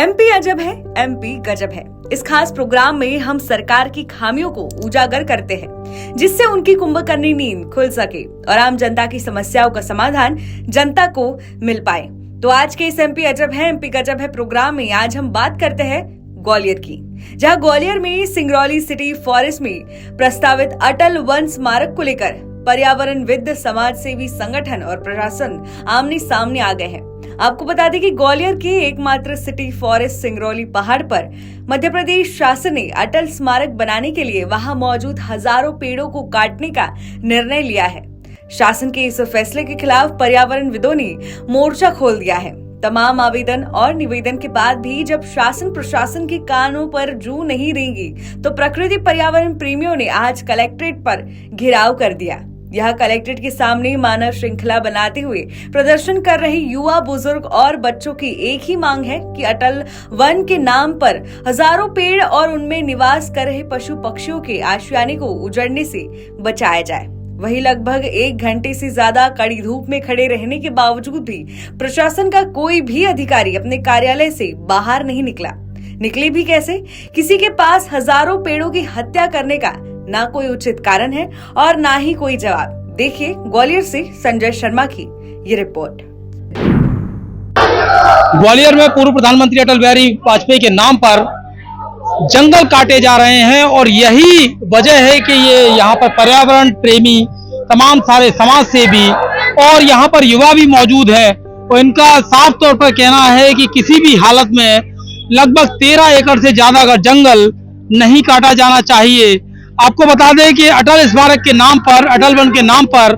MP अजब है, MP गजब है। इस खास प्रोग्राम में हम सरकार की खामियों को उजागर करते हैं, जिससे उनकी कुंभकर्णी नींद खुल सके और आम जनता की समस्याओं का समाधान जनता को मिल पाए। तो आज के इस एमपी अजब है, एमपी गजब है प्रोग्राम में आज हम बात करते हैं ग्वालियर की, जहां ग्वालियर में सिंगरौली सिटी फॉरेस्ट में प्रस्तावित अटल वन स्मारक को लेकर पर्यावरणविद, समाज सेवी संगठन और प्रशासन आमने सामने आ गए हैं। आपको बता दें कि ग्वालियर के एकमात्र सिटी फॉरेस्ट सिंगरौली पहाड़ पर मध्य प्रदेश शासन ने अटल स्मारक बनाने के लिए वहां मौजूद हजारों पेड़ों को काटने का निर्णय लिया है। शासन के इस फैसले के खिलाफ पर्यावरणविदों ने मोर्चा खोल दिया है। तमाम आवेदन और निवेदन के बाद भी जब शासन प्रशासन के कानों पर जू नहीं रेंगी, तो प्रकृति पर्यावरण प्रेमियों ने आज कलेक्ट्रेट पर घेराव कर दिया। यह कलेक्ट्रेट के सामने मानव श्रृंखला बनाते हुए प्रदर्शन कर रहे युवा, बुजुर्ग और बच्चों की एक ही मांग है कि अटल वन के नाम पर हजारों पेड़ और उनमें निवास कर रहे पशु पक्षियों के आशियाने को उजड़ने से बचाया जाए। वहीं लगभग 1 घंटे से ज्यादा कड़ी धूप में खड़े रहने के बावजूद भी प्रशासन का कोई भी अधिकारी अपने कार्यालय से बाहर नहीं निकले भी कैसे? किसी के पास हजारों पेड़ों की हत्या करने का ना कोई उचित कारण है और ना ही कोई जवाब। देखिए ग्वालियर से संजय शर्मा की ये रिपोर्ट। ग्वालियर में पूर्व प्रधानमंत्री अटल बिहारी वाजपेयी के नाम पर जंगल काटे जा रहे हैं और यही वजह है कि ये यहाँ पर पर्यावरण प्रेमी, तमाम सारे समाज सेवी और यहाँ पर युवा भी मौजूद है। और इनका साफ तौर पर कहना है कि किसी भी हालत में लगभग 13 एकड़ से ज्यादा का जंगल नहीं काटा जाना चाहिए। आपको बता दें कि अटल स्मारक के नाम पर, अटल वन के नाम पर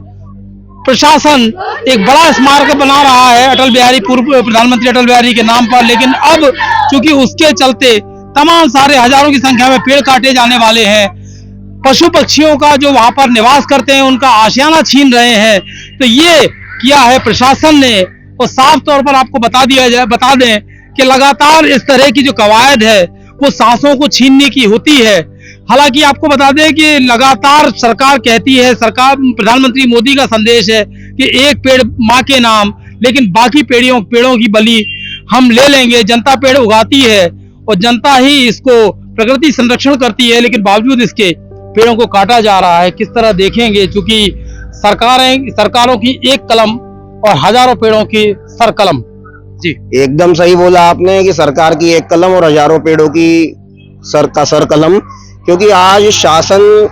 प्रशासन एक बड़ा स्मारक बना रहा है अटल बिहारी, पूर्व प्रधानमंत्री अटल बिहारी के नाम पर। लेकिन अब चूंकि उसके चलते तमाम सारे हजारों की संख्या में पेड़ काटे जाने वाले हैं, पशु पक्षियों का जो वहां पर निवास करते हैं उनका आशियाना छीन रहे हैं। तो ये किया है प्रशासन ने। और साफ तौर पर आपको बता दें कि लगातार इस तरह की जो कवायद है वो सांसों को छीनने की होती है। हालांकि आपको बता दें कि लगातार सरकार कहती है, सरकार प्रधानमंत्री मोदी का संदेश है कि एक पेड़ माँ के नाम, लेकिन बाकी पेड़ों की बलि हम ले लेंगे। जनता पेड़ उगाती है और जनता ही इसको प्रकृति संरक्षण करती है, लेकिन बावजूद इसके पेड़ों को काटा जा रहा है। किस तरह देखेंगे, चूंकि सरकारों की एक कलम और हजारों पेड़ों की सरकलम। जी एकदम सही बोला आपने कि सरकार की एक कलम और हजारों पेड़ों की सरकलम, क्योंकि आज शासन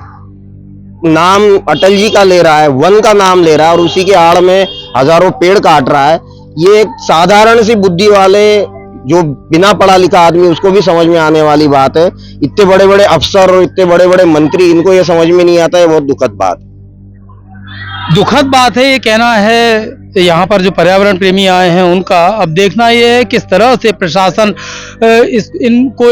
नाम अटल जी का ले रहा है, वन का नाम ले रहा है और उसी के आड़ में हजारों पेड़ काट रहा है। ये एक साधारण सी बुद्धि वाले, जो बिना पढ़ा लिखा आदमी, उसको भी समझ में आने वाली बात है। इतने बड़े बड़े अफसर और इतने बड़े बड़े मंत्री, इनको ये समझ में नहीं आता है। बहुत दुखद बात है। ये कहना है यहाँ पर जो पर्यावरण प्रेमी आए हैं उनका। अब देखना ये है किस तरह से प्रशासन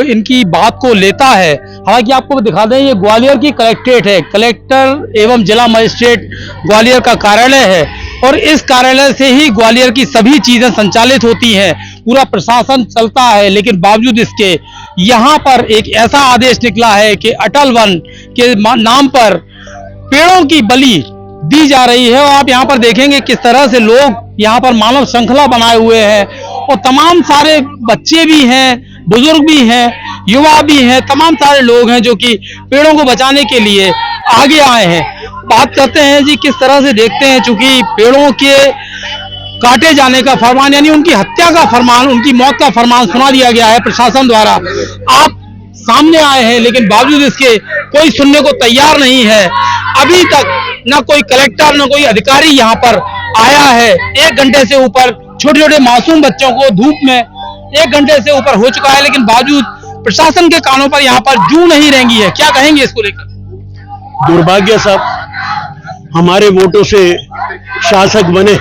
इनकी बात को लेता है। हालांकि आपको दिखा दें, ये ग्वालियर की कलेक्ट्रेट है, कलेक्टर एवं जिला मजिस्ट्रेट ग्वालियर का कार्यालय है और इस कार्यालय से ही ग्वालियर की सभी चीजें संचालित होती हैं, पूरा प्रशासन चलता है। लेकिन बावजूद इसके यहाँ पर एक ऐसा आदेश निकला है कि अटल वन के नाम पर पेड़ों की बलि दी जा रही है। और आप यहाँ पर देखेंगे किस तरह से लोग यहाँ पर मानव श्रृंखला बनाए हुए हैं और तमाम सारे बच्चे भी हैं, बुजुर्ग भी हैं, युवा भी हैं, तमाम सारे लोग हैं जो कि पेड़ों को बचाने के लिए आगे आए हैं। बात करते हैं जी किस तरह से देखते हैं, चूंकि पेड़ों के काटे जाने का फरमान, यानी उनकी हत्या का फरमान, उनकी मौत का फरमान सुना दिया गया है प्रशासन द्वारा। आप सामने आए हैं लेकिन बावजूद इसके कोई सुनने को तैयार नहीं है। अभी तक न कोई कलेक्टर न कोई अधिकारी यहाँ पर आया है। 1 घंटे से ऊपर छोटे छोटे मासूम बच्चों को धूप में 1 घंटे से ऊपर हो चुका है, लेकिन बावजूद प्रशासन के कानों पर यहाँ पर जू नहीं रेंगी है। क्या कहेंगे इसको लेकर? दुर्भाग्य साहब, हमारे वोटों से शासक बने,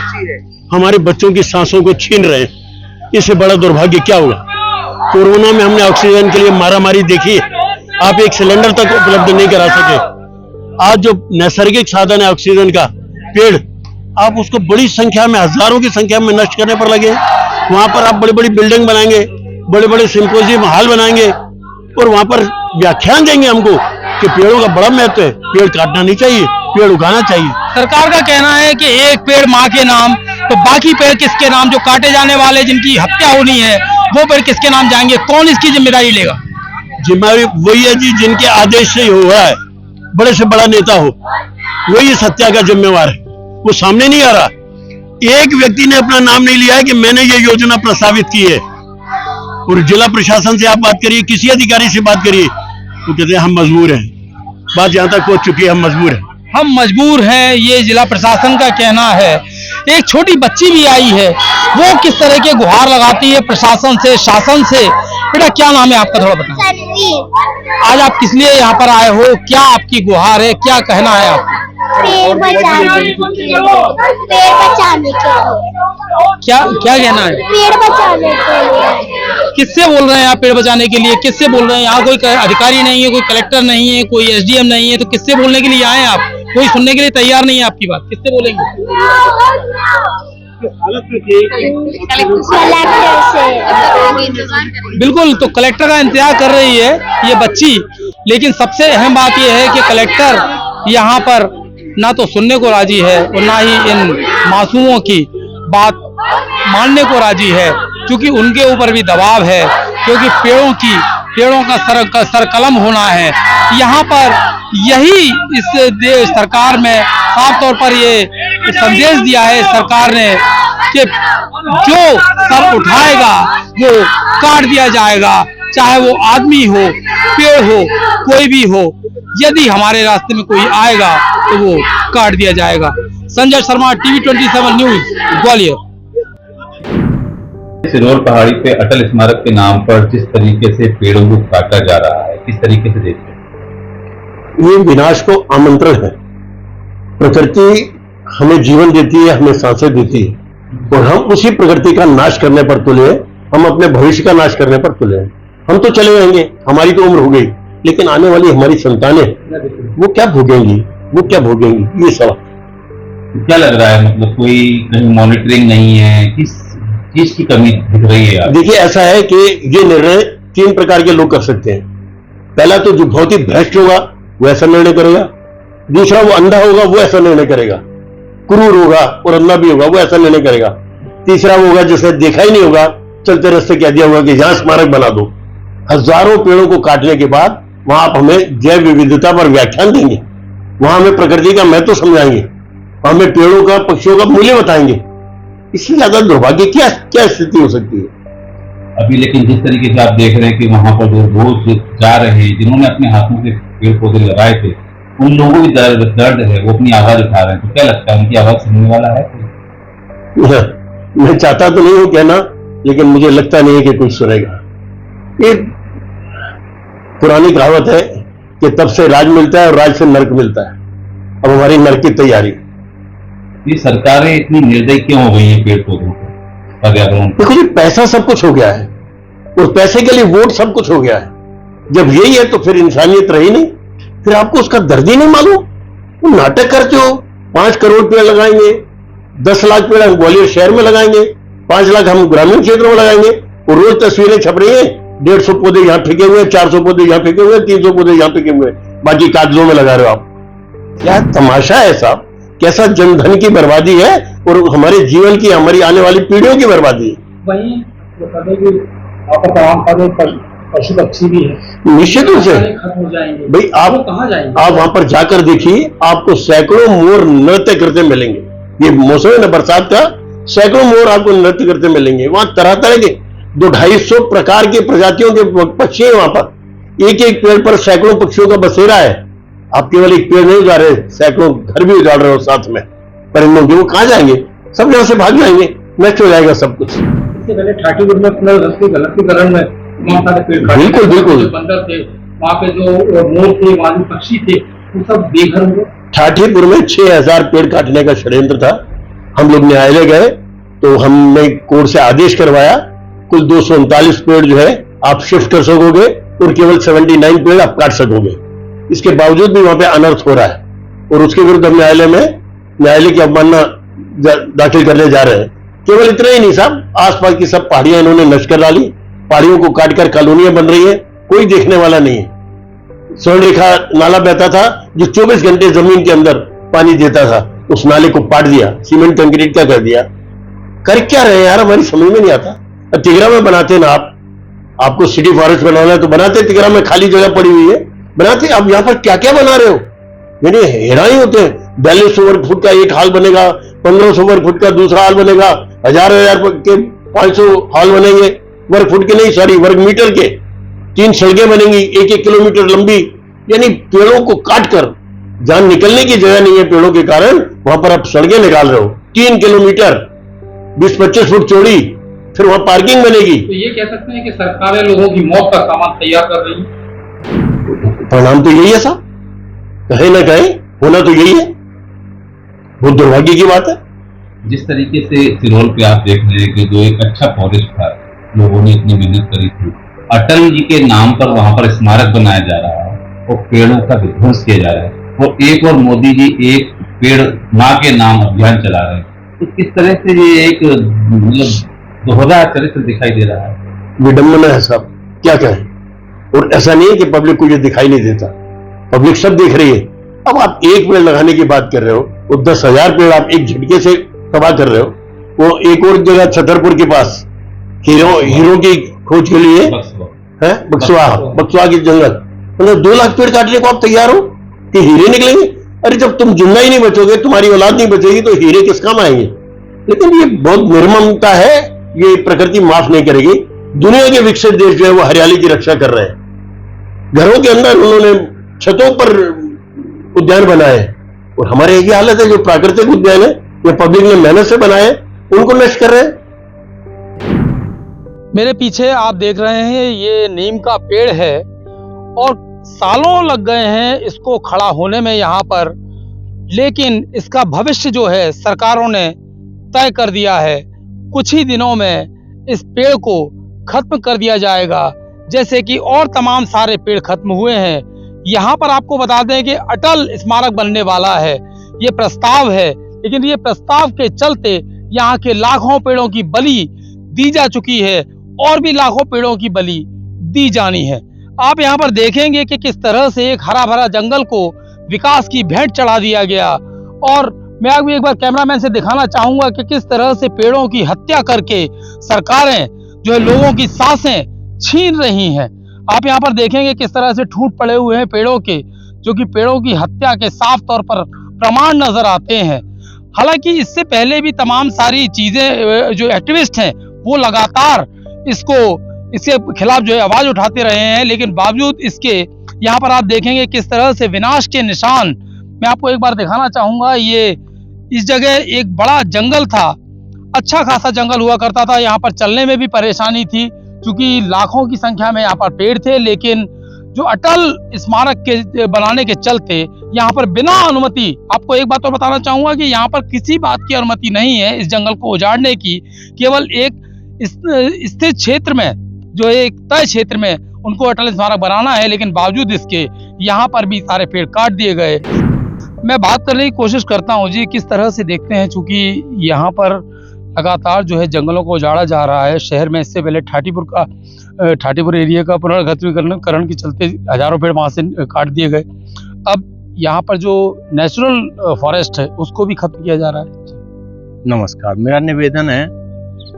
हमारे बच्चों की सांसों को छीन रहे हैं। इससे बड़ा दुर्भाग्य क्या होगा? कोरोना में हमने ऑक्सीजन के लिए मारामारी देखी, आप एक सिलेंडर तक उपलब्ध नहीं करा सके। आज जो नैसर्गिक साधन है ऑक्सीजन का, पेड़, आप उसको बड़ी संख्या में, हजारों की संख्या में नष्ट करने पर लगे। वहां पर आप बड़ी बड़ी बिल्डिंग बनाएंगे, बड़े बड़े सिंपोजियम हॉल बनाएंगे और वहां पर व्याख्यान देंगे हमको कि पेड़ों का बड़ा महत्व है, पेड़ काटना नहीं चाहिए, पेड़ उगाना चाहिए। सरकार का कहना है कि एक पेड़ माँ के नाम, तो बाकी पेड़ किसके नाम? जो काटे जाने वाले, जिनकी हत्या होनी है, वो पेड़ किसके नाम जाएंगे, कौन इसकी जिम्मेदारी लेगा? जिम्मेदारी वही है जी जिनके आदेश से हुआ है, बड़े से बड़ा नेता हो वही इस हत्या का जिम्मेवार है। वो सामने नहीं आ रहा। एक व्यक्ति ने अपना नाम नहीं लिया है कि मैंने ये योजना प्रस्तावित की है। और जिला प्रशासन से आप बात करिए, किसी अधिकारी से बात करिए, वो कहते हैं हम मजबूर हैं। बात यहां तक पहुंच चुकी है, हम मजबूर हैं। हम मजबूर हैं, ये जिला प्रशासन का कहना है। एक छोटी बच्ची भी आई है, वो किस तरह के गुहार लगाती है प्रशासन से, शासन से। बेटा क्या नाम है आपका, थोड़ा बताएं। आज आप किस लिए यहाँ पर आए हो, क्या आपकी गुहार है, क्या कहना है आपका? पेड़ बचाने के लिए। क्या क्या कहना है? पेड़ बचाने के लिए। किससे बोल रहे हैं आप पेड़ बचाने के लिए, किससे बोल रहे हैं? यहाँ कोई अधिकारी नहीं है, कोई कलेक्टर नहीं है, कोई एसडीएम नहीं है, तो किससे बोलने के लिए आए हैं आप? कोई सुनने के लिए तैयार नहीं है आपकी बात, किससे बोलेंगे? कलेक्टर से। बिल्कुल, तो कलेक्टर का इंतजार कर रही है ये बच्ची। लेकिन सबसे अहम बात यह है कि कलेक्टर यहाँ पर ना तो सुनने को राजी है और ना ही इन मासूमों की बात मानने को राजी है, क्योंकि उनके ऊपर भी दबाव है, क्योंकि पेड़ों का सरकलम होना है। यहाँ पर यही इस सरकार में साफ तौर पर ये संदेश दिया है सरकार ने कि जो सर उठाएगा वो काट दिया जाएगा, चाहे वो आदमी हो, पेड़ हो, कोई भी हो। यदि हमारे रास्ते में कोई आएगा तो वो काट दिया जाएगा। Sanjay Sharma, TV 27 news, Gwalior. सिरोर पहाड़ी पे अटल स्मारक के नाम पर जिस तरीके से पेड़ों को काटा जा रहा है, किस तरीके से देखते हैं? ये विनाश को आमंत्रण है। प्रकृति हमें जीवन देती है, हमें सांसें देती है, और हम उसी प्रकृति का नाश करने पर तुले हैं। हम अपने भविष्य का नाश करने पर तुले हैं। हम तो चले जाएंगे, हमारी तो उम्र हो गई, लेकिन आने वाली हमारी संतानें वो क्या भोगेंगी, ये सवाल। क्या लग रहा है, मतलब कोई कहीं मॉनिटरिंग नहीं है, किस चीज की कमी दिख रही है? देखिए, ऐसा है कि ये निर्णय 3 प्रकार के लोग कर सकते हैं। पहला तो जो बहुत ही भ्रष्ट होगा वो ऐसा निर्णय करेगा। दूसरा, वो अंधा होगा, वो ऐसा निर्णय करेगा। क्रूर होगा और अंधा भी होगा, वो ऐसा निर्णय करेगा। तीसरा वो होगा जिसे देखा ही नहीं होगा, चलते रास्ते कह दिया होगा कि यहां स्मारक बना दो। हजारों पेड़ों को काटने के बाद वहां आप हमें जैव विविधता पर व्याख्यान देंगे, वहां हमें प्रकृति का महत्व समझाएंगे, हमें पेड़ों का, पक्षियों का मूल्य बताएंगे। इससे ज्यादा दुर्भाग्य क्या स्थिति हो सकती है? अभी लेकिन जिस तरीके से आप देख रहे हैं कि वहां पर जो रोज जा रहे हैं, जिन्होंने अपने हाथों से पेड़ पौधे लगाए थे, उन लोगों की दर्द है, वो अपनी आवाज उठा रहे हैं। तो क्या लगता है, उनकी आवाज सुनने वाला है? मैं चाहता तो नहीं हूं कहना, लेकिन मुझे लगता नहीं है कि कोई सुनेगा। ये पुरानी कहावत है कि तब से राज मिलता है और राज से नर्क मिलता है। अब हमारी नर्क की तैयारी। ये सरकारें इतनी निर्दयी क्यों हो गई है पेड़ पौधों को, पर्यावरण? देखो जी, पैसा सब कुछ हो गया है और पैसे के लिए वोट सब कुछ हो गया है। जब यही है तो फिर इंसानियत रही नहीं, फिर आपको उसका दर्द ही नहीं मालूम। वो नाटक करते हो, 5 करोड़ पेड़ लगाएंगे, 10 लाख पेड़ हम ग्वालियर शहर में लगाएंगे, 5 लाख हम ग्रामीण क्षेत्रों में लगाएंगे, और रोज तस्वीरें छप रही है, 150 पौधे यहाँ फेंके हुए, 400 पौधे यहाँ फेंके हुए, 300 पौधे यहाँ फेंके हुए, बाकी कागजों में लगा रहे हो आप। क्या तमाशा है साहब, कैसा जनधन की बर्बादी है और हमारे जीवन की, हमारी आने वाली पीढ़ियों की बर्बादी है। वहीं पशु पक्षी भी है, निश्चित रूप से खत्म हो जाएंगे भाई। आप कहाँ जाएंगे? आप वहां पर जाकर देखिए, आपको सैकड़ों मोर नृत्य करते मिलेंगे। ये मौसम है ना बरसात का, सैकड़ों मोर आपको नृत्य करते मिलेंगे। वहां तरह तरह के 200-250 प्रकार के प्रजातियों के पक्षी हैं। वहां पर एक एक पेड़ पर सैकड़ों पक्षियों का बसेरा है। आप केवल एक पेड़ नहीं उजाड़ रहे, सैकड़ों घर भी उजाड़ रहे हो साथ में परिंदों के। वो कहाँ जाएंगे? सब यहाँ से भाग जाएंगे, नष्ट हो जाएगा सब कुछ। इससे पहले ठाटीपुर में गलतीकरण में बिल्कुल बिल्कुल बंदर थे, वहाँ पे जो मोर थे, वहाँ जो पक्षी थे, वो सब बेघर हुए। ठाठीपुर में 6000 पेड़ काटने का षड्यंत्र था। हम लोग न्यायालय गए तो हमने कोर्ट से आदेश करवाया, कुल 239 पेड़ जो है आप शिफ्ट कर सकोगे और केवल 79 पेड़ आप काट सकोगे। इसके बावजूद भी वहां पे अनर्थ हो रहा है और उसके विरुद्ध हम न्यायालय की अवमानना दाखिल करने जा रहे हैं। केवल इतना ही नहीं साहब, आसपास की सब पहाड़ियां इन्होंने नष्ट कर डाली, पहाड़ियों को काटकर कॉलोनियां बन रही है, कोई देखने वाला नहीं है। स्वर्ण रेखा नाला बहता था जो 24 घंटे जमीन के अंदर पानी देता था, उस नाले को पाट दिया, सीमेंट कंक्रीट का कर दिया। कर क्या रहे हैं यार, हमारी समझ में नहीं आता। तिगरा में बनाते ना आपको सिटी फॉरेस्ट बनाना है तो बनाते, तिगरा में खाली जगह पड़ी हुई है बनाते। अब यहाँ पर क्या क्या बना रहे हो, यानी हैरान ही होते हैं। 4200 वर्ग फुट का एक हाल बनेगा, 1500 वर्ग फुट का दूसरा हाल बनेगा, 1000 के 500 हाल बनेंगे, वर्ग फुट के नहीं सॉरी वर्ग मीटर के। 3 सड़कें बनेंगी 1-1 किलोमीटर लंबी, यानी पेड़ों को काट कर, जहां निकलने की जगह नहीं है पेड़ों के कारण, वहां पर आप सड़कें निकाल रहे हो 3 किलोमीटर 20-25 फुट चौड़ी, फिर वहां पार्किंग बनेगी। तो ये कह सकते हैं कि सरकारें लोगों की मौत का सामान तैयार कर रही है। परिणाम तो यही है साहब, कहे ना कहे होना तो यही है, बहुत दुर्भाग्य की बात है। जिस तरीके से सिरोल पे आप देख रहे हैं कि जो एक अच्छा फॉरेस्ट था, लोगों ने इतनी मेहनत करी थी, अटल जी के नाम पर वहां पर स्मारक बनाया जा रहा है और पेड़ों का विध्वंस किया जा रहा है, और एक और मोदी जी एक पेड़ माँ के नाम अभियान चला रहे हैं। तो किस तरह से ये एक मतलब दोहरा चरित्र दिखाई दे रहा है। विडंबना है साहब, क्या कहें। और ऐसा नहीं है कि पब्लिक को ये दिखाई नहीं देता, पब्लिक सब देख रही है। अब आप एक पेड़ लगाने की बात कर रहे हो, वो 10,000 पेड़ आप एक झटके से तबाह कर रहे हो। वो एक और जगह छतरपुर के पास हीरो की खोज के लिए है बक्सवा की जंगल, मतलब 2 लाख पेड़ काटने को आप तैयार हो कि हीरे निकलेंगे। अरे जब तुम जिंदा ही नहीं बचोगे, तुम्हारी औलाद नहीं बचेगी, तो हीरे किस काम आएंगे। लेकिन ये बहुत निर्ममता है, ये प्रकृति माफ नहीं करेगी। दुनिया के विकसित देश जो है वो हरियाली की रक्षा कर रहे हैं, घरों के अंदर उन्होंने छतों पर उद्यान बनाए, और हमारे एक ही हालत है, जो प्राकृतिक उद्यान है ये पब्लिक ने मेहनत से बनाए, उनको नष्ट कर रहे हैं। मेरे पीछे आप देख रहे हैं ये नीम का पेड़ है और सालों लग गए हैं इसको खड़ा होने में यहाँ पर, लेकिन इसका भविष्य जो है सरकारों ने तय कर दिया है। कुछ ही दिनों में इस पेड़ को खत्म कर दिया जाएगा, जैसे कि और तमाम सारे पेड़ खत्म हुए हैं। यहाँ पर आपको बता दें कि अटल स्मारक बनने वाला है, ये प्रस्ताव है, लेकिन ये प्रस्ताव के चलते यहाँ के लाखों पेड़ों की बलि दी जा चुकी है और भी लाखों पेड़ों की बलि दी जानी है। आप यहाँ पर देखेंगे कि किस तरह से एक हरा भरा जंगल को विकास की भेंट चढ़ा दिया गया, और मैं अभी एक बार कैमरामैन से दिखाना चाहूंगा कि किस तरह से पेड़ों की हत्या करके सरकारें जो है लोगों की सांसें छीन रही हैं। आप यहाँ पर देखेंगे किस तरह से ठूंठ पड़े हुए हैं पेड़ों के, जो कि पेड़ों की हत्या के साफ तौर पर प्रमाण नजर आते हैं। हालांकि इससे पहले भी तमाम सारी चीजें जो एक्टिविस्ट हैं वो लगातार इसके खिलाफ जो है आवाज उठाते रहे हैं, लेकिन बावजूद इसके यहाँ पर आप देखेंगे किस तरह से विनाश के निशान। मैं आपको एक बार दिखाना चाहूंगा, ये इस जगह एक बड़ा जंगल था, अच्छा खासा जंगल हुआ करता था, यहाँ पर चलने में भी परेशानी थी क्योंकि लाखों की संख्या में यहाँ पर पेड़ थे। लेकिन जो अटल स्मारक के बनाने के चलते यहाँ पर बिना अनुमति, आपको एक बात और बताना चाहूंगा कि यहाँ पर किसी बात की अनुमति नहीं है इस जंगल को उजाड़ने की, केवल एक स्थित क्षेत्र में जो एक तय क्षेत्र में उनको अटल स्मारक बनाना है, लेकिन बावजूद इसके यहाँ पर भी सारे पेड़ काट दिए गए। मैं बात करने की कोशिश करता हूँ जी, किस तरह से देखते हैं, चूंकि यहाँ पर लगातार जो है जंगलों को उजाड़ा जा रहा है शहर में। इससे पहले ठाटीपुर एरिया का पुनर्गठनीकरण के चलते हजारों पेड़ वहां से काट दिए गए। अब यहाँ पर जो नेचुरल फॉरेस्ट है उसको भी खत्म किया जा रहा है। नमस्कार, मेरा निवेदन है,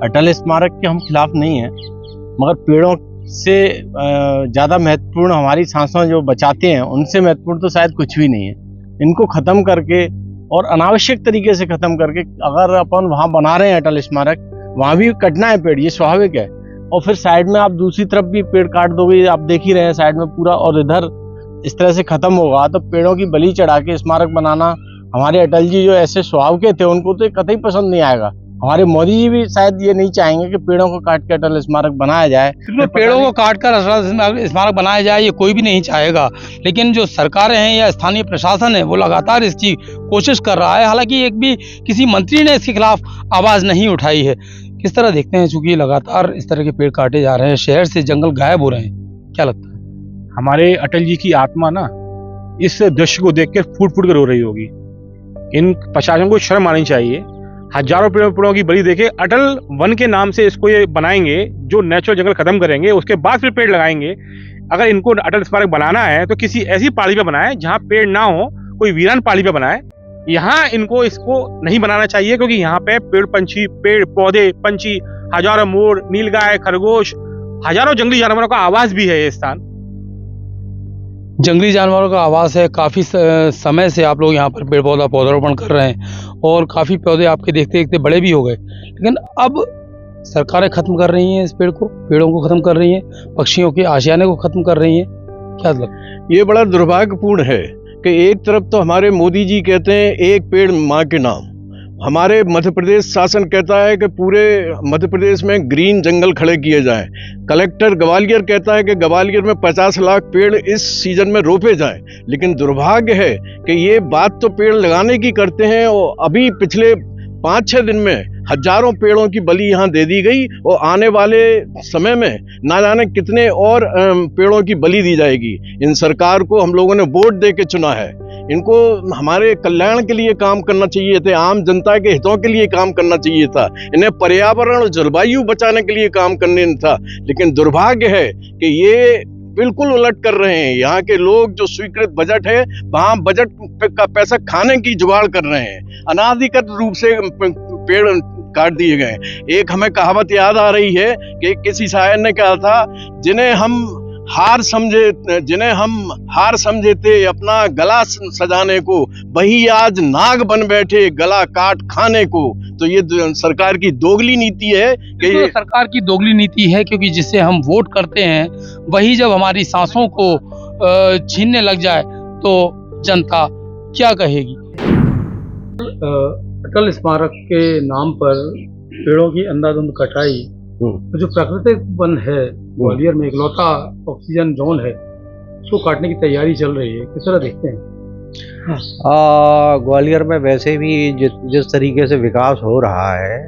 अटल स्मारक के हम खिलाफ नहीं है, मगर पेड़ों से ज़्यादा महत्वपूर्ण हमारी सांसों जो बचाते हैं उनसे महत्वपूर्ण तो शायद कुछ भी नहीं है। इनको ख़त्म करके और अनावश्यक तरीके से ख़त्म करके, अगर अपन वहाँ बना रहे हैं अटल स्मारक, वहाँ भी कटना है पेड़, ये स्वाभाविक है। और फिर साइड में आप दूसरी तरफ भी पेड़ काट दोगे, आप देख ही रहे हैं साइड में पूरा, और इधर इस तरह से ख़त्म होगा तो पेड़ों की बलि चढ़ा के स्मारक बनाना, हमारे अटल जी जो ऐसे स्वभाव के थे उनको तो कतई पसंद नहीं आएगा। हमारे मोदी जी भी शायद ये नहीं चाहेंगे कि पेड़ों को काट के अटल स्मारक बनाया जाए। तो पेड़ों को काट कर अटल स्मारक बनाया जाए ये कोई भी नहीं चाहेगा, लेकिन जो सरकारें हैं या स्थानीय प्रशासन है वो लगातार इसकी कोशिश कर रहा है। हालांकि एक भी किसी मंत्री ने इसके खिलाफ आवाज नहीं उठाई है। किस तरह देखते हैं, चूंकि लगातार इस तरह के पेड़ काटे जा रहे हैं, शहर से जंगल गायब हो रहे हैं, क्या लगता है? हमारे अटल जी की आत्मा ना इस दृश्य को देखकर फूट फूट कर रो रही होगी। इन प्रशासन को शर्म आनी चाहिए। हजारों पेड़ों की बलि देके अटल वन के नाम से इसको ये बनाएंगे, जो नेचुरल जंगल खत्म करेंगे, उसके बाद फिर पेड़ लगाएंगे। अगर इनको अटल स्मारक बनाना है तो किसी ऐसी पहाड़ी पे बनाए जहाँ पेड़ ना हो, कोई वीरान पहाड़ी पे बनाए यहाँ इनको इसको नहीं बनाना चाहिए, क्योंकि यहाँ पे पेड़ पौधे पंछी, हजारों मोर, नीलगाय, खरगोश, हजारों जंगली जानवरों का आवास भी है ये स्थान। जंगली जानवरों का आवास है। काफ़ी समय से आप लोग यहाँ पर पेड़ पौधारोपण कर रहे हैं और काफ़ी पौधे आपके देखते देखते बड़े भी हो गए, लेकिन अब सरकारें ख़त्म कर रही हैं इस पेड़ों को ख़त्म कर रही हैं, पक्षियों के आशियाने को ख़त्म कर रही हैं। क्या लगता है? ये बड़ा दुर्भाग्यपूर्ण है कि एक तरफ तो हमारे मोदी जी कहते हैं एक पेड़ माँ के नाम, हमारे मध्य प्रदेश शासन कहता है कि पूरे मध्य प्रदेश में ग्रीन जंगल खड़े किए जाएं। कलेक्टर ग्वालियर कहता है कि ग्वालियर में 50 लाख पेड़ इस सीजन में रोपे जाएं। लेकिन दुर्भाग्य है कि ये बात तो पेड़ लगाने की करते हैं और अभी पिछले 5-6 दिन में हजारों पेड़ों की बलि यहाँ दे दी गई और आने वाले समय में ना जाने कितने और पेड़ों की बलि दी जाएगी। इन सरकार को हम लोगों ने वोट दे के चुना है, इनको हमारे कल्याण के लिए काम करना चाहिए थे, आम जनता के हितों के लिए काम करना चाहिए था, इन्हें पर्यावरण और जलवायु बचाने के लिए काम करने था। लेकिन दुर्भाग्य है कि ये बिल्कुल उलट कर रहे हैं। यहाँ के लोग जो स्वीकृत बजट है वहाँ बजट का पैसा खाने की जुगाड़ कर रहे हैं। अनाधिकृत रूप से पेड़ काट दिए गए। एक हमें कहावत याद आ रही है कि किसी शायर ने कहा था, जिन्हें हम हार समझे थे अपना गला सजाने को, वही आज नाग बन बैठे गला काट खाने को। तो ये सरकार की दोगली नीति है कि तो सरकार की दोगली नीति है, क्योंकि जिससे हम वोट करते हैं वही जब हमारी सांसों को छीनने लग जाए तो जनता क्या कहेगी। अटल स्मारक के नाम पर पेड़ों की अंधाधुंध कटाई, तो जो प्राकृतिक वन है ग्वालियर में इकलौता ऑक्सीजन जोन है, उसको काटने की तैयारी चल रही है, किस तरह देखते हैं? ग्वालियर में वैसे भी जिस तरीके से विकास हो रहा है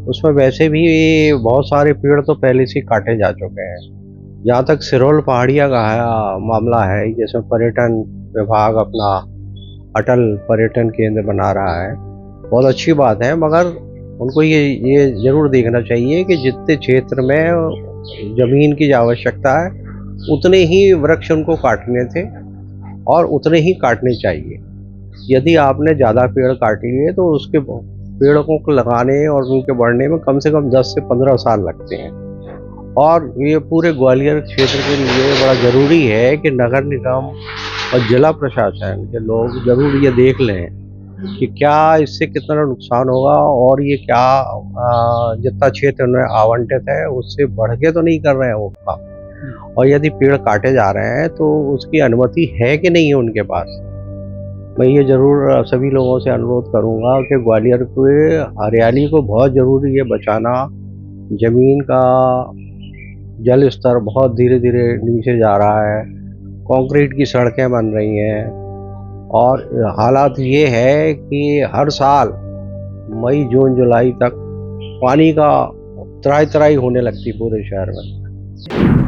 उसमें वैसे भी बहुत सारे पेड़ तो पहले से काटे जा चुके हैं। जहाँ तक सिरोल पहाड़िया का मामला है, जिसमें पर्यटन विभाग अपना अटल पर्यटन केंद्र बना रहा है, बहुत अच्छी बात है, मगर उनको ये ज़रूर देखना चाहिए कि जितने क्षेत्र में ज़मीन की आवश्यकता है उतने ही वृक्ष उनको काटने थे और उतने ही काटने चाहिए। यदि आपने ज़्यादा पेड़ काटिए तो उसके पेड़ों को लगाने और उनके बढ़ने में कम से कम 10 से 15 साल लगते हैं। और ये पूरे ग्वालियर क्षेत्र के लिए बड़ा ज़रूरी है कि नगर निगम और जिला प्रशासन के लोग ज़रूर ये देख लें कि क्या इससे कितना नुकसान होगा और ये क्या जितना क्षेत्र उन्हें आवंटित है उससे बढ़ के तो नहीं कर रहे हैं वो काम, और यदि पेड़ काटे जा रहे हैं तो उसकी अनुमति है कि नहीं है उनके पास। मैं ये ज़रूर सभी लोगों से अनुरोध करूँगा कि ग्वालियर के हरियाली को बहुत ज़रूरी है बचाना। ज़मीन का जल स्तर बहुत धीरे धीरे नीचे जा रहा है, कंक्रीट की सड़कें बन रही हैं, और हालात ये है कि हर साल मई जून जुलाई तक पानी का त्राई होने लगती पूरे शहर में।